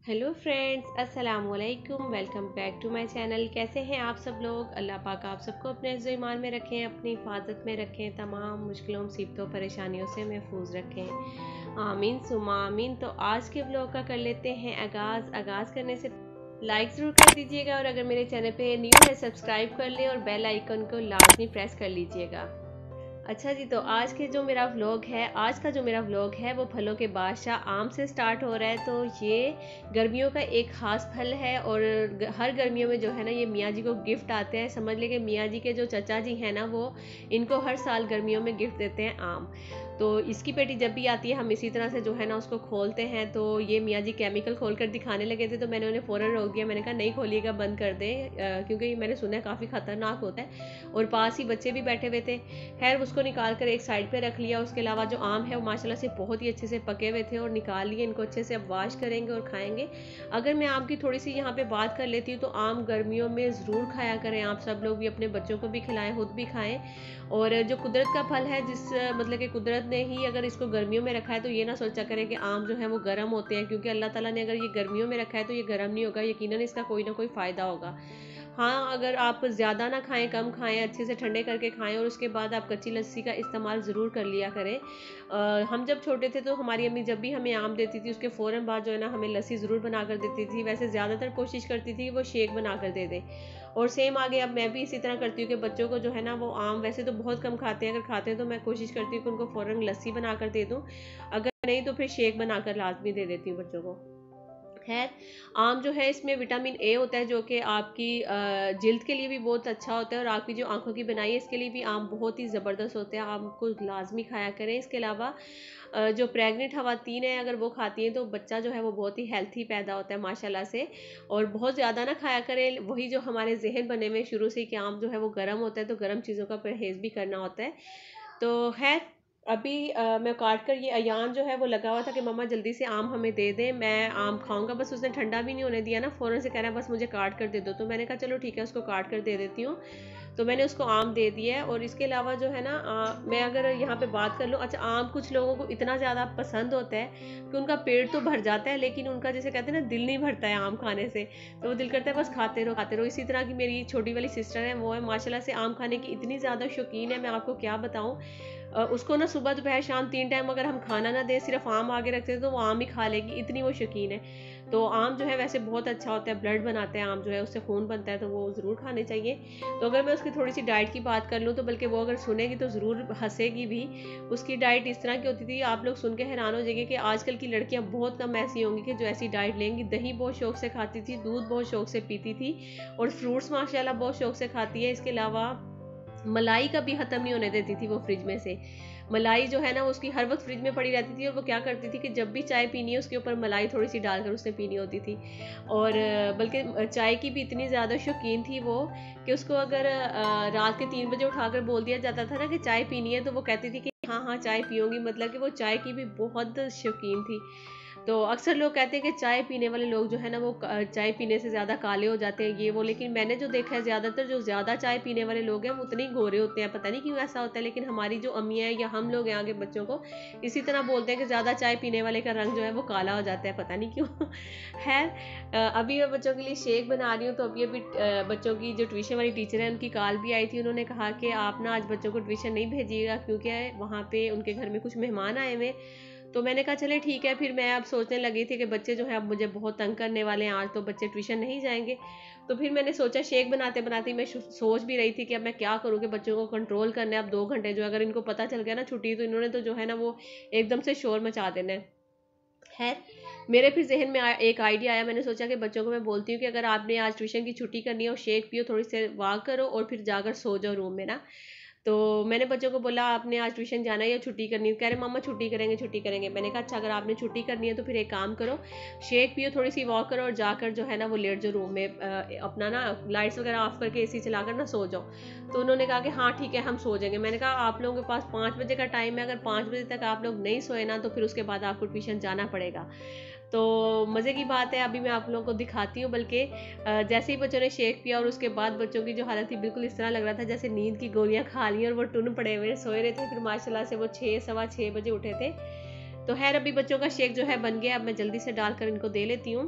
Hello friends, अस्सलाम वालेकुम। Welcome back to my channel. कैसे हैं आप सब लोग? अल्लाह पाक आप सबको अपने ईमान में रखें, अपनी हिफाजत में रखें, तमाम मुश्किलों मुसीबतों परेशानियों से महफूज रखें। आमीन सुमा आमीन। तो आज के ब्लॉग का कर लेते हैं आगाज़ करने से लाइक ज़रूर कर दीजिएगा, और अगर मेरे चैनल पे न्यू है सब्सक्राइब कर लें और बेल आइकन को लाजमी प्रेस कर लीजिएगा। अच्छा जी, तो आज का जो मेरा व्लॉग है वो फलों के बादशाह आम से स्टार्ट हो रहा है। तो ये गर्मियों का एक ख़ास फल है, और हर गर्मियों में जो है ना ये मियाँ जी को गिफ्ट आते हैं। समझ लें कि मियाँ जी के जो चचा जी हैं ना, वो इनको हर साल गर्मियों में गिफ्ट देते हैं आम। तो इसकी पेटी जब भी आती है हम इसी तरह से जो है ना उसको खोलते हैं। तो ये मियाँ जी केमिकल खोल कर दिखाने लगे थे, तो मैंने उन्हें फ़ौरन रोक दिया। मैंने कहा नहीं खोलिएगा, बंद कर दें, क्योंकि मैंने सुना है काफ़ी ख़तरनाक होता है। और पास ही बच्चे भी बैठे हुए थे। खैर उसको निकाल कर एक साइड पे रख लिया। उसके अलावा जो आम है वो माशाल्लाह से बहुत ही अच्छे से पके हुए थे, और निकाल लिए इनको अच्छे से। अब वॉश करेंगे और खाएंगे। अगर मैं आम की थोड़ी सी यहाँ पे बात कर लेती हूँ, तो आम गर्मियों में ज़रूर खाया करें। आप सब लोग भी अपने बच्चों को भी खिलाएं, खुद भी खाएं। और जो कुदरत का फल है, मतलब कि कुदरत ने ही अगर इसको गर्मियों में रखा है, तो ये ना सोचा करें कि आम जो है वो गर्म होते हैं, क्योंकि अल्लाह ताला ने अगर ये गर्मियों में रखा है तो ये गर्म नहीं होगा, यकीनन इसका कोई ना कोई फ़ायदा होगा। हाँ, अगर आप ज़्यादा ना खाएं, कम खाएं, अच्छे से ठंडे करके खाएं, और उसके बाद आप कच्ची लस्सी का इस्तेमाल ज़रूर कर लिया करें। हम जब छोटे थे तो हमारी अम्मी जब भी हमें आम देती थी, उसके फ़ौरन बाद जो है ना हमें लस्सी ज़रूर बना कर देती थी। वैसे ज़्यादातर कोशिश करती थी कि वो शेक बना कर दे दें। और सेम आगे अब मैं भी इसी तरह करती हूँ कि बच्चों को जो है ना वो आम वैसे तो बहुत कम खाते हैं, अगर खाते हैं तो मैं कोशिश करती हूँ कि उनको फ़ौरन लस्सी बना कर दे दूँ। अगर नहीं तो फिर शेक बना कर लाजमी दे देती हूँ बच्चों को। खैर, आम जो है इसमें विटामिन ए होता है, जो कि आपकी जिल्द के लिए भी बहुत अच्छा होता है, और आपकी जो आंखों की बनाई है इसके लिए भी आम बहुत ही ज़बरदस्त होते हैं। आम को लाजमी खाया करें। इसके अलावा जो प्रेग्नेंट खवातीन है अगर वो खाती हैं तो बच्चा जो है वो बहुत ही हेल्थी पैदा होता है माशाल्लाह से। और बहुत ज़्यादा ना खाया करें। वही जो हमारे जहन बने में शुरू से कि आम जो है वो गर्म होता है, तो गर्म चीज़ों का परहेज़ भी करना होता है। तो खैर, अभी मैं काट कर, ये अयान जो है वो लगा हुआ था कि मम्मा जल्दी से आम हमें दे दें, मैं आम खाऊंगा। बस उसने ठंडा भी नहीं होने दिया ना, फ़ौरन से कह रहा है बस मुझे काट कर दे दो। तो मैंने कहा चलो ठीक है, उसको काट कर दे देती हूँ। तो मैंने उसको आम दे दिया है। और इसके अलावा जो है ना मैं अगर यहाँ पे बात कर लूँ, अच्छा, आम कुछ लोगों को इतना ज़्यादा पसंद होता है कि उनका पेट तो भर जाता है, लेकिन उनका जैसे कहते हैं ना दिल नहीं भरता है आम खाने से। तो वो दिल करता है बस खाते रहो खाते रहो। इसी तरह की मेरी छोटी वाली सिस्टर है, वो है माशाल्लाह से आम खाने की इतनी ज़्यादा शौकीन है, मैं आपको क्या बताऊँ। उसको ना सुबह दोपहर शाम 3 टाइम अगर हम खाना ना दें, सिर्फ आम आगे रखते हैं तो वो आम ही खा लेगी, इतनी वो शौकीन है। तो आम जो है वैसे बहुत अच्छा होता है, ब्लड बनाता है आम जो है, उससे खून बनता है, तो वो ज़रूर खाने चाहिए। तो अगर मैं उसकी थोड़ी सी डाइट की बात कर लूँ, तो बल्कि वो अगर सुनेगी तो ज़रूर हंसेगी भी। उसकी डाइट इस तरह की होती थी, आप लोग सुन के हैरान हो जाएंगे कि आजकल की लड़कियां बहुत कम ऐसी होंगी कि जो ऐसी डाइट लेंगी। दही बहुत शौक से खाती थी, दूध बहुत शौक से पीती थी, और फ्रूट्स माशाल्लाह बहुत शौक से खाती है। इसके अलावा मलाई कभी ख़त्म नहीं होने देती थी वो फ्रिज में से। मलाई जो है ना उसकी हर वक्त फ्रिज में पड़ी रहती थी, और वो क्या करती थी कि जब भी चाय पीनी है उसके ऊपर मलाई थोड़ी सी डालकर उसने पीनी होती थी। और बल्कि चाय की भी इतनी ज़्यादा शौकीन थी वो, कि उसको अगर रात के 3 बजे उठाकर बोल दिया जाता था ना कि चाय पीनी है, तो वो कहती थी कि हाँ हाँ चाय पीऊँगी। मतलब कि वो चाय की भी बहुत शौकीन थी। तो अक्सर लोग कहते हैं कि चाय पीने वाले लोग जो है ना वो चाय पीने से ज़्यादा काले हो जाते हैं, ये वो। लेकिन मैंने जो देखा है, ज़्यादातर जो ज़्यादा चाय पीने वाले लोग हैं वो उतने ही गोरे होते हैं। पता नहीं क्यों ऐसा होता है, लेकिन हमारी जो अम्मी है या हम लोग हैं आगे बच्चों को इसी तरह बोलते हैं कि ज़्यादा चाय पीने वाले का रंग जो है वो काला हो जाता है, पता नहीं क्यों। खैर, अभी मैं बच्चों के लिए शेक बना रही हूँ। तो अभी अभी बच्चों की जो ट्यूशन वाली टीचर है उनकी कॉल भी आई थी। उन्होंने कहा कि आप ना आज बच्चों को ट्यूशन नहीं भेजिएगा, क्योंकि वहाँ पे उनके घर में कुछ मेहमान आए हुए। तो मैंने कहा चले ठीक है। फिर मैं अब सोचने लगी थी कि बच्चे जो है अब मुझे बहुत तंग करने वाले हैं, आज तो बच्चे ट्यूशन नहीं जाएंगे। तो फिर मैंने सोचा, शेक बनाते बनाते मैं सोच भी रही थी कि अब मैं क्या करूँ कि बच्चों को कंट्रोल करना है। अब 2 घंटे जो अगर इनको पता चल गया ना छुट्टी, तो इन्होंने तो जो है ना वो एकदम से शोर मचा देना है। खैर, मेरे फिर जहन में एक आइडिया आया। मैंने सोचा कि बच्चों को मैं बोलती हूँ कि अगर आपने आज ट्यूशन की छुट्टी करनी है और शेक पियो, थोड़ी सी वॉक करो, और फिर जाकर सो जाओ रूम में ना। तो मैंने बच्चों को बोला आपने आज ट्यूशन जाना है या छुट्टी करनी है? कह रहे मम्मा छुट्टी करेंगे छुट्टी करेंगे। मैंने कहा अच्छा, अगर आपने छुट्टी करनी है तो फिर एक काम करो, शेक पियो, थोड़ी सी वॉक करो, और जाकर जो है ना वो लेट जाओ रूम में, अपना ना लाइट्स वगैरह ऑफ करके एसी चलाकर ना सो जाओ। तो उन्होंने कहा कि हाँ ठीक है हम सो जाएंगे। मैंने कहा आप लोगों के पास 5 बजे का टाइम है, अगर 5 बजे तक आप लोग नहीं सोए ना, तो फिर उसके बाद आपको ट्यूशन जाना पड़ेगा। तो मज़े की बात है, अभी मैं आप लोगों को दिखाती हूँ। बल्कि जैसे ही बच्चों ने शेक पिया, और उसके बाद बच्चों की जो हालत थी, बिल्कुल इस तरह लग रहा था जैसे नींद की गोलियां खा ली और वो टुन पड़े हुए सोए रहे थे। फिर माशाल्लाह से वो 6 सवा 6 बजे उठे थे। तो खैर, अभी बच्चों का शेक जो है बन गया। अब मैं जल्दी से डालकर इनको दे लेती हूँ।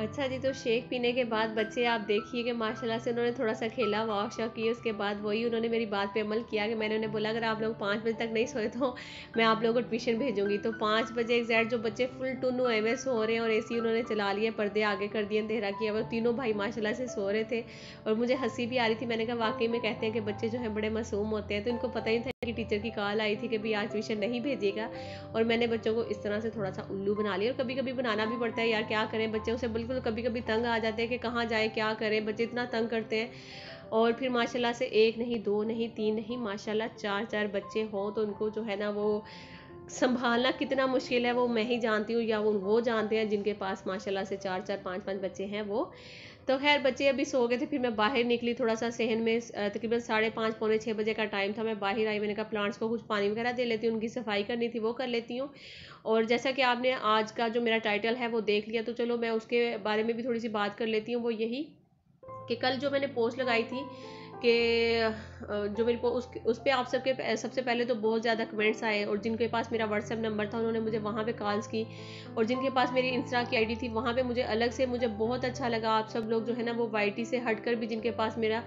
अच्छा जी, तो शेक पीने के बाद बच्चे आप देखिए कि माशाल्लाह से उन्होंने थोड़ा-सा खेला, वॉक-शॉक किए, उसके बाद वही उन्होंने मेरी बात पे अमल किया कि मैंने उन्हें बोला अगर आप लोग 5 बजे तक नहीं सोए तो मैं आप लोगों को ट्यूशन भेजूँगी। तो 5 बजे एग्ज़ैक्ट जो बच्चे फुल टुन हुए हुए सो रहे हैं और एसी उन्होंने चला लिया, पर्दे आगे कर दिए, अंधेरा किया हुआ, तीनों भाई माशाल्लाह से सो रहे थे और मुझे हँसी भी आ रही थी। मैंने कहा वाक़ई में कहते हैं कि बच्चे जो हैं बड़े मासूम होते हैं, तो इनको पता ही नहीं था कि टीचर की कॉल आई थी कि भई आज ट्यूशन नहीं भेजिएगा और मैंने बच्चों को इस तरह से थोड़ा-सा उल्लू बना लिया और कभी-कभी बनाना भी पड़ता है यार, क्या करें, बच्चे उसे बिल्कुल कभी-कभी तंग आ जाते हैं कि कहाँ जाएँ, क्या करें, बच्चे इतना तंग करते हैं। और फिर माशाल्लाह से 1 नहीं, 2 नहीं, 3 नहीं, माशाल्लाह 4-4 बच्चे हों तो उनको जो है ना वो सँभालना कितना मुश्किल है वो मैं ही जानती हूँ या वो जानते हैं जिनके पास माशाल्लाह से 4-4 5-5 बच्चे हैं वो। तो ख़ैर बच्चे अभी सो गए थे, फिर मैं बाहर निकली थोड़ा-सा सहन में, तकरीबन 5:30 पौने 6 बजे का टाइम था। मैं बाहर आई, मैंने कहा प्लांट्स को कुछ पानी वग़ैरह दे लेती हूँ, उनकी सफाई करनी थी वो कर लेती हूँ। और जैसा कि आपने आज का जो मेरा टाइटल है वो देख लिया, तो चलो मैं उसके बारे में भी थोड़ी-सी बात कर लेती हूँ। वो यही कि कल जो मैंने पोस्ट लगाई थी कि जो मेरी उस पे आप सबसे पहले तो बहुत ज़्यादा कमेंट्स आए और जिनके पास मेरा व्हाट्सएप नंबर था उन्होंने मुझे वहाँ पे कॉल्स की और जिनके पास मेरी इंस्टा की आईडी थी वहाँ पे मुझे अलग से मुझे बहुत अच्छा लगा। आप सब लोग जो है ना वो वाईटी से हटकर भी जिनके पास मेरा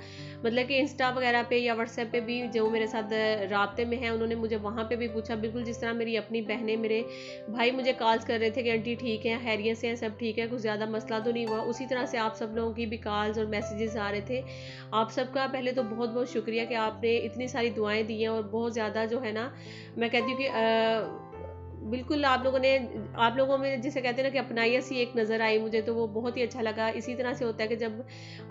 मतलब कि इंस्टा वगैरह पे या व्हाट्सएप पे भी जो मेरे साथ राब्ते में है उन्होंने मुझे वहाँ पे भी पूछा, बिल्कुल जिस तरह मेरी अपनी बहनें मेरे भाई मुझे कॉल्स कर रहे थे कि आंटी ठीक है, खैरियत से हैं, सब ठीक है, कुछ ज़्यादा मसला तो नहीं हुआ। उसी तरह से आप सब लोगों की भी कॉल्स और मैसेजेस आ रहे थे। आप सबका पहले तो बहुत बहुत शुक्रिया कि आपने इतनी सारी दुआएं दी हैं और बहुत ज़्यादा जो है ना मैं कहती हूँ कि बिल्कुल आप लोगों में जिसे कहते हैं ना कि अपनाइयत एक नज़र आई मुझे, तो वो बहुत ही अच्छा लगा। इसी तरह से होता है कि जब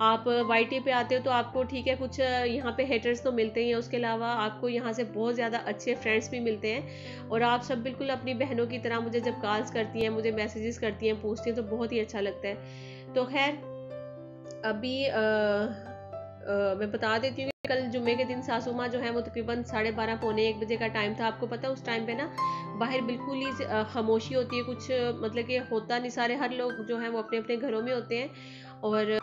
आप वाईटी पे आते हो तो आपको ठीक है कुछ यहाँ पे हेटर्स तो मिलते ही हैं, उसके अलावा आपको यहाँ से बहुत ज़्यादा अच्छे फ्रेंड्स भी मिलते हैं और आप सब बिल्कुल अपनी बहनों की तरह मुझे जब कॉल्स करती हैं, मुझे मैसेजेस करती हैं, पूछती हैं, तो बहुत ही अच्छा लगता है। तो खैर अभी मैं बता देती हूँ कि कल जुम्मे के दिन सासू माँ जो है वो तकरीबन 12:30 पौने 1 बजे का टाइम था। आपको पता है उस टाइम पे ना बाहर बिल्कुल ही खामोशी होती है, कुछ मतलब कि होता नहीं, सारे हर लोग जो हैं वो अपने अपने घरों में होते हैं। और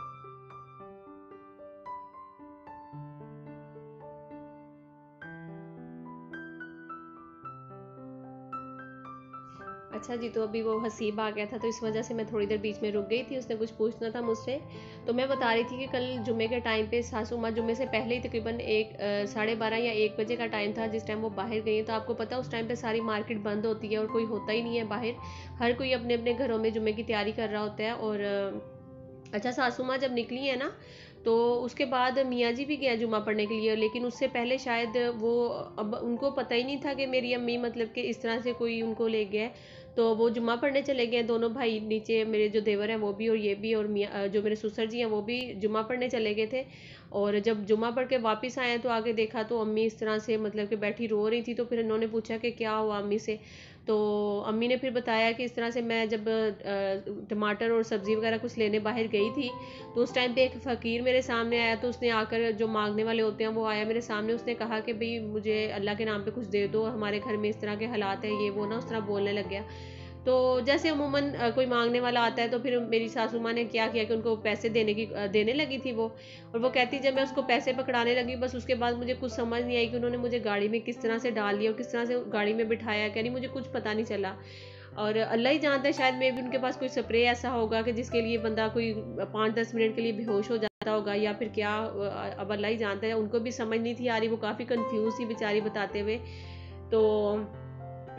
अच्छा जी, तो अभी वो हसीब आ गया था तो इस वजह से मैं थोड़ी देर बीच में रुक गई थी, उसने कुछ पूछना था मुझसे। तो मैं बता रही थी कि कल जुम्मे के टाइम पे सासू माँ जुम्मे से पहले ही तकरीबन 12:30 या 1 बजे का टाइम था जिस टाइम वो बाहर गई। तो आपको पता है उस टाइम पे सारी मार्केट बंद होती है और कोई होता ही नहीं है बाहर, हर कोई अपने अपने घरों में जुम्मे की तैयारी कर रहा होता है। और अच्छा, सासू माँ जब निकली है ना तो उसके बाद मियाँ जी भी गए जुम्मा पढ़ने के लिए, लेकिन उससे पहले शायद वो, अब उनको पता ही नहीं था कि मेरी अम्मी मतलब कि इस तरह से कोई उनको ले गया है। तो वो जुम्मा पढ़ने चले गए, दोनों भाई नीचे, मेरे जो देवर हैं वो भी और ये भी, और मियाँ जो मेरे ससुर जी हैं वो भी जुम्मा पढ़ने चले गए थे। और जब जुम्मा पढ़ के वापस आए तो आगे देखा तो अम्मी इस तरह से मतलब कि बैठी रो रही थी। तो फिर इन्होंने पूछा कि क्या हुआ अम्मी से, तो अम्मी ने फिर बताया कि इस तरह से मैं जब टमाटर और सब्ज़ी वगैरह कुछ लेने बाहर गई थी तो उस टाइम पे एक फ़कीर मेरे सामने आया। तो उसने आकर, जो मांगने वाले होते हैं वो आया मेरे सामने, उसने कहा कि भाई मुझे अल्लाह के नाम पे कुछ दे दो, हमारे घर में इस तरह के हालात है, ये वो ना, उस तरह बोलने लग गया। तो जैसे अमूमन कोई मांगने वाला आता है तो फिर मेरी सासू माँ ने क्या किया कि उनको पैसे देने लगी थी वो। और वो कहती, जब मैं उसको पैसे पकड़ाने लगी बस उसके बाद मुझे कुछ समझ नहीं आई कि उन्होंने मुझे गाड़ी में किस तरह से डाल दिया और किस तरह से गाड़ी में बिठाया, क्या नहीं मुझे कुछ पता नहीं चला। और अल्लाह ही जानता है, शायद मे भी उनके पास कोई स्प्रे ऐसा होगा कि जिसके लिए बंदा कोई 5-10 मिनट के लिए बेहोश हो जाता होगा या फिर क्या, अब अल्लाह ही जानता है। उनको भी समझ नहीं थी आ रही, वो काफ़ी कंफ्यूज थी बेचारी बताते हुए। तो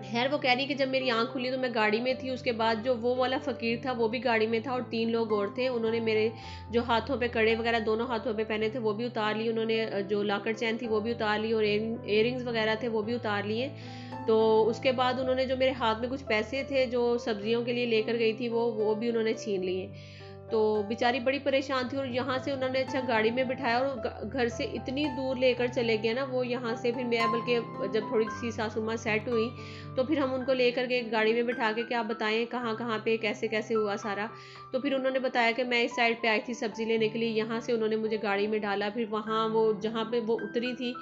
खैर वो कह रही कि जब मेरी आंख खुली तो मैं गाड़ी में थी, उसके बाद जो वो वाला फ़कीर था वो भी गाड़ी में था और 3 लोग और थे। उन्होंने मेरे जो हाथों पे कड़े वगैरह दोनों हाथों पे पहने थे वो भी उतार लिए, उन्होंने जो लाकर चैन थी वो भी उतार ली और इयरिंग्स वगैरह थे वो भी उतार लिए। तो उसके बाद उन्होंने जो मेरे हाथ में कुछ पैसे थे जो सब्जियों के लिए लेकर गई थी वो भी उन्होंने छीन लिए। तो बेचारी बड़ी परेशान थी और यहाँ से उन्होंने अच्छा गाड़ी में बिठाया और घर से इतनी दूर लेकर चले गए ना वो यहाँ से। फिर मैं बल्कि जब थोड़ी सी सासू माँ सेट हुई तो फिर हम उनको लेकर के गाड़ी में बिठा के, क्या बताएं कहाँ कहाँ पे कैसे कैसे हुआ सारा। तो फिर उन्होंने बताया कि मैं इस साइड पे आई थी सब्जी लेने के लिए, यहाँ से उन्होंने मुझे गाड़ी में डाला, फिर वहाँ वो जहाँ पे वो उतरी थी,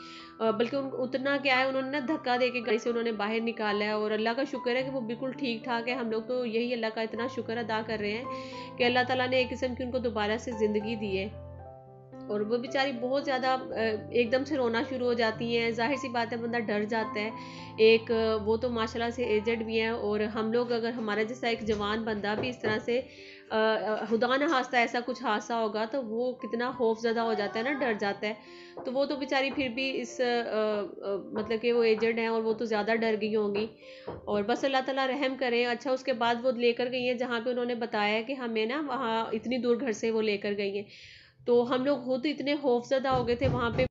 बल्कि उतना क्या है, उन्होंने ना धक्का दे के गाड़ी से उन्होंने बाहर निकाला है। और अल्लाह का शुक्र है कि वो बिल्कुल ठीक ठाक है। हम लोग तो यही अल्लाह का इतना शुक्र अदा कर रहे हैं कि अल्लाह ताला ने एक किस्म की उनको दोबारा से ज़िंदगी दी है। और वो बेचारी बहुत ज़्यादा एकदम से रोना शुरू हो जाती हैं। ज़ाहिर सी बात है, बंदा डर जाता है। एक वो तो माशाल्लाह से एजेड भी हैं, और हम लोग अगर हमारा जैसा एक जवान बंदा भी इस तरह से खुदा न खास्ता ऐसा कुछ हादसा होगा तो वो कितना खौफज़दा हो जाता है ना, डर जाता है। तो वो तो बेचारी फिर भी इस मतलब कि वो एजेड हैं और वो तो ज़्यादा डर गई होंगी। और बस अल्लाह ताला रहम करें। अच्छा, उसके बाद वो लेकर गई हैं जहाँ पे उन्होंने बताया कि हमें ना वहाँ इतनी दूर घर से वो लेकर गई हैं। तो हम लोग खुद इतने खौफज़दा हो गए थे वहाँ पे।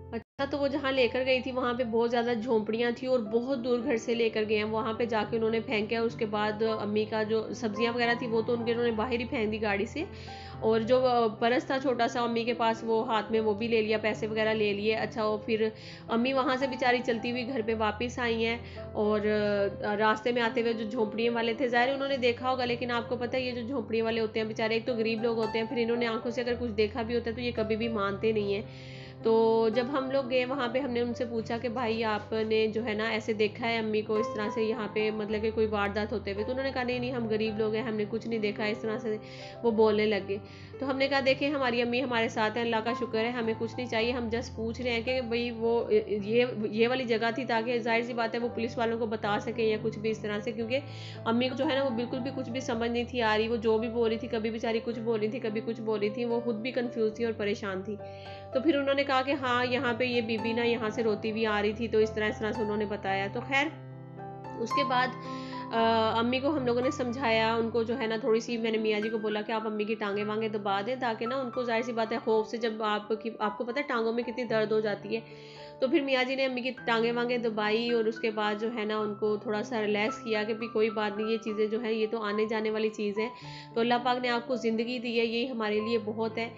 अच्छा, तो वो जहाँ लेकर गई थी वहाँ पे बहुत ज़्यादा झोंपड़ियाँ थी और बहुत दूर घर से लेकर गए हैं। वहाँ पे जाके उन्होंने फेंका। उसके बाद अम्मी का जो सब्जियाँ वगैरह थी वो तो उन्होंने बाहर ही फेंक दी गाड़ी से। और जो पर्स था छोटा सा अम्मी के पास, वो हाथ में वो भी ले लिया, पैसे वगैरह ले लिए। अच्छा, वो फिर अम्मी वहाँ से बेचारी चलती हुई घर पे वापस आई हैं। और रास्ते में आते हुए जो झोंपड़ियों वाले थे, ज़ाहिर उन्होंने देखा होगा, लेकिन आपको पता है ये जो झोंपड़ियों वाले होते हैं बेचारे, एक तो गरीब लोग होते हैं, फिर इन्होंने आंखों से अगर कुछ देखा भी होता है तो ये कभी भी मानते नहीं है। तो जब हम लोग गए वहाँ पे, हमने उनसे पूछा कि भाई आपने जो है ना ऐसे देखा है अम्मी को इस तरह से यहाँ पे, मतलब कि कोई वारदात होते हुए? तो उन्होंने कहा नहीं नहीं, हम गरीब लोग हैं, हमने कुछ नहीं देखा। इस तरह से वो बोलने लगे। तो हमने कहा देखें, हमारी अम्मी हमारे साथ हैं, अल्लाह का शुक्र है, हमें कुछ नहीं चाहिए। हम जस्ट पूछ रहे हैं कि भाई वो ये वाली जगह थी, ताकि जाहिर सी बात है वो पुलिस वालों को बता सके या कुछ भी इस तरह से, क्योंकि अम्मी को जो है ना वो बिल्कुल भी कुछ भी समझ नहीं थी आ रही। वो जो भी बोल रही थी, कभी बेचारी कुछ बोल रही थी, कभी कुछ बोल रही थी, वो खुद भी कंफ्यूज थी और परेशान थी। तो फिर उन्होंने कहा कि हाँ, यहाँ पे ये बीबी ना यहाँ से रोती हुई आ रही थी, तो इस तरह से उन्होंने बताया। तो खैर उसके बाद अम्मी को हम लोगों ने समझाया। उनको जो है ना थोड़ी सी, मैंने मियाँ जी को बोला कि आप अम्मी की टांगे वांगे दबा दें, ताकि ना उनको, जाहिर सी बात है, खौफ से जब आपको पता है टांगों में कितनी दर्द हो जाती है। तो फिर मियाँ जी ने अम्मी की टांगे वांगे दबाई और उसके बाद जो है ना उनको थोड़ा सा रिलैक्स किया कि भाई कोई बात नहीं, ये चीज़ें जो है ये तो आने जाने वाली चीज़ है। तो अल्लाह पाक ने आपको ज़िंदगी दी है, ये हमारे लिए बहुत है।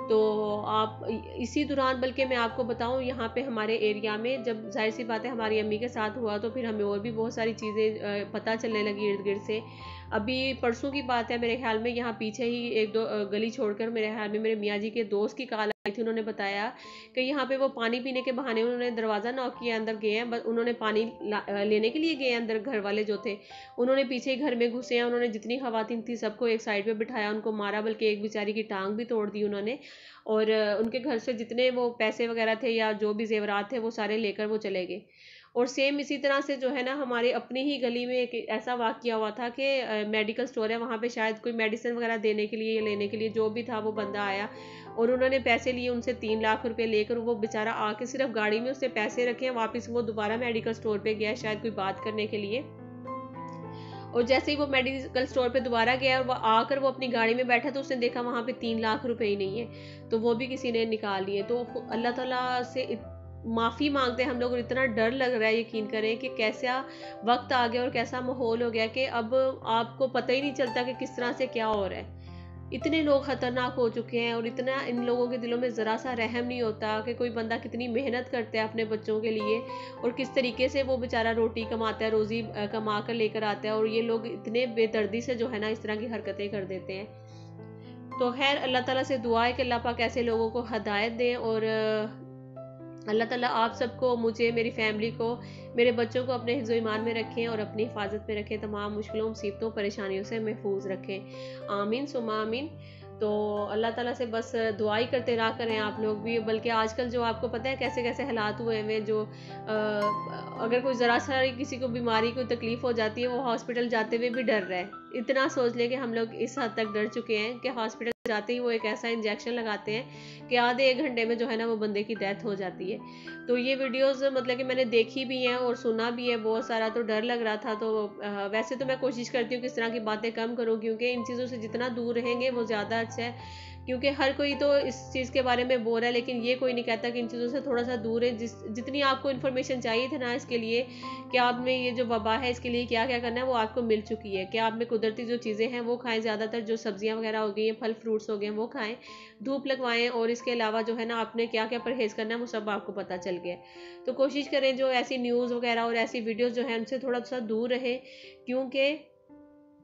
तो आप इसी दौरान, बल्कि मैं आपको बताऊं, यहाँ पे हमारे एरिया में जब जाहिर सी बात है हमारी अम्मी के साथ हुआ, तो फिर हमें और भी बहुत सारी चीज़ें पता चलने लगी इर्द गिर्द से। अभी परसों की बात है मेरे ख्याल में, यहाँ पीछे ही एक दो गली छोड़कर मेरे ख्याल में मेरे मियाँ जी के दोस्त की कॉल आई थी। उन्होंने बताया कि यहाँ पे वो पानी पीने के बहाने उन्होंने दरवाज़ा नॉक किया, अंदर गए हैं, बस उन्होंने पानी लेने के लिए गए हैं अंदर, घर वाले जो थे उन्होंने पीछे ही घर में घुसे हैं। उन्होंने जितनी खवातीन थी सबको एक साइड पे बिठाया, उनको मारा, बल्कि एक बेचारी की टांग भी तोड़ दी उन्होंने। और उनके घर से जितने वो पैसे वगैरह थे या जो भी जेवरात थे वो सारे लेकर वो चले गए। और सेम इसी तरह से जो है ना हमारे अपनी ही गली में एक ऐसा वाकया हुआ था कि मेडिकल स्टोर है, वहाँ पे शायद कोई मेडिसिन वगैरह देने के लिए, लेने के लिए, जो भी था, वो बंदा आया और उन्होंने पैसे लिए उनसे 3 लाख रुपए लेकर। वो बेचारा आके सिर्फ गाड़ी में उसने पैसे रखे हैं, वापस वो दोबारा मेडिकल स्टोर पे गया शायद कोई बात करने के लिए। और जैसे ही वो मेडिकल स्टोर पे दोबारा गया और वो आकर वो अपनी गाड़ी में बैठा, तो उसने देखा वहाँ पे 3 लाख रुपए ही नहीं है, तो वो भी किसी ने निकाल लिए। तो अल्लाह ताला से माफ़ी मांगते हैं हम लोग। और इतना डर लग रहा है, यकीन करें कि कैसा वक्त आ गया और कैसा माहौल हो गया कि अब आपको पता ही नहीं चलता कि किस तरह से क्या हो रहा है। इतने लोग खतरनाक हो चुके हैं और इतना इन लोगों के दिलों में ज़रा सा रहम नहीं होता कि कोई बंदा कितनी मेहनत करता है अपने बच्चों के लिए और किस तरीके से वो बेचारा रोटी कमाता है, रोज़ी कमा कर लेकर आता है, और ये लोग इतने बेदर्दी से जो है ना इस तरह की हरकतें कर देते हैं। तो खैर अल्लाह ताला से दुआ है कि अल्लाह पाक ऐसे लोगों को हदायत दें। और अल्लाह ताला आप सबको, मुझे, मेरी फैमिली को, मेरे बच्चों को अपने हिफ्ज़ ईमान में रखें और अपनी हिफाजत में रखें, तमाम मुश्किलों, मुसीबतों, परेशानियों से महफूज रखें। आमीन सुमा आमीन। तो अल्लाह ताला से बस दुआ ही करते रहा करें आप लोग भी। बल्कि आजकल जो आपको पता है कैसे कैसे हालात हुए हुए, जो अगर कोई ज़रा सा किसी को बीमारी, कोई तकलीफ़ हो जाती है, वो हॉस्पिटल जाते हुए भी डर रहा है। इतना सोच लें कि हम लोग इस हद तक डर चुके हैं कि हॉस्पिटल जाते ही वो एक ऐसा इंजेक्शन लगाते हैं कि आधे 1 घंटे में जो है ना वो बंदे की डेथ हो जाती है। तो ये वीडियोस मतलब कि मैंने देखी भी हैं और सुना भी है बहुत सारा, तो डर लग रहा था। तो वैसे तो मैं कोशिश करती हूँ कि इस तरह की बातें कम करूँ, क्योंकि इन चीज़ों से जितना दूर रहेंगे वो ज़्यादा अच्छा है। क्योंकि हर कोई तो इस चीज़ के बारे में बोल रहा है, लेकिन ये कोई नहीं कहता कि इन चीज़ों से थोड़ा सा दूर है। जितनी आपको इन्फॉर्मेशन चाहिए थी ना इसके लिए कि आप में ये जो वबा है इसके लिए क्या क्या करना है, वो आपको मिल चुकी है। कि आप में कुदरती जो चीज़ें हैं वो खाएं, ज़्यादातर जो सब्जियां वगैरह हो गई हैं, फल फ्रूट्स हो गए हैं, वो खाएं, धूप लगवाएं, और इसके अलावा जो है ना आपने क्या क्या परहेज़ करना है वो सब आपको पता चल गया है। तो कोशिश करें जो ऐसी न्यूज़ वगैरह और ऐसी वीडियोज़ जो है उनसे थोड़ा सा दूर रहें, क्योंकि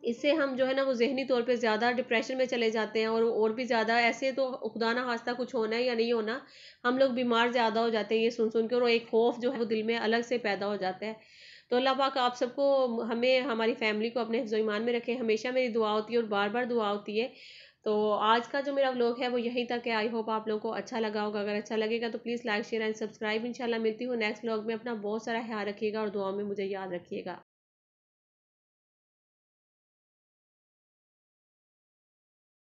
इससे हम जो है ना वो ज़हनी तौर पे ज़्यादा डिप्रेशन में चले जाते हैं। और भी ज़्यादा ऐसे तो खुदा ना खास्ता कुछ होना है या नहीं होना, हम लोग बीमार ज़्यादा हो जाते हैं ये सुन सुन के, और एक खौफ जो है वो दिल में अलग से पैदा हो जाता है। तो अल्लाह पाक आप सबको, हमें, हमारी फैमिली को अपने हिफ्ज़ ईमान में रखें। हमेशा मेरी दुआ होती है और बार बार दुआ होती है। तो आज का जो मेरा व्लॉग है वो यहीं तक है। आई होप आप लोगों को अच्छा लगा होगा। अगर अच्छा लगेगा तो please like share and subscribe. इंशाल्लाह मिलती हूँ नेक्स्ट व्लॉग में। अपना बहुत सारा ख्याल रखिएगा और दुआ में मुझे याद रखिएगा।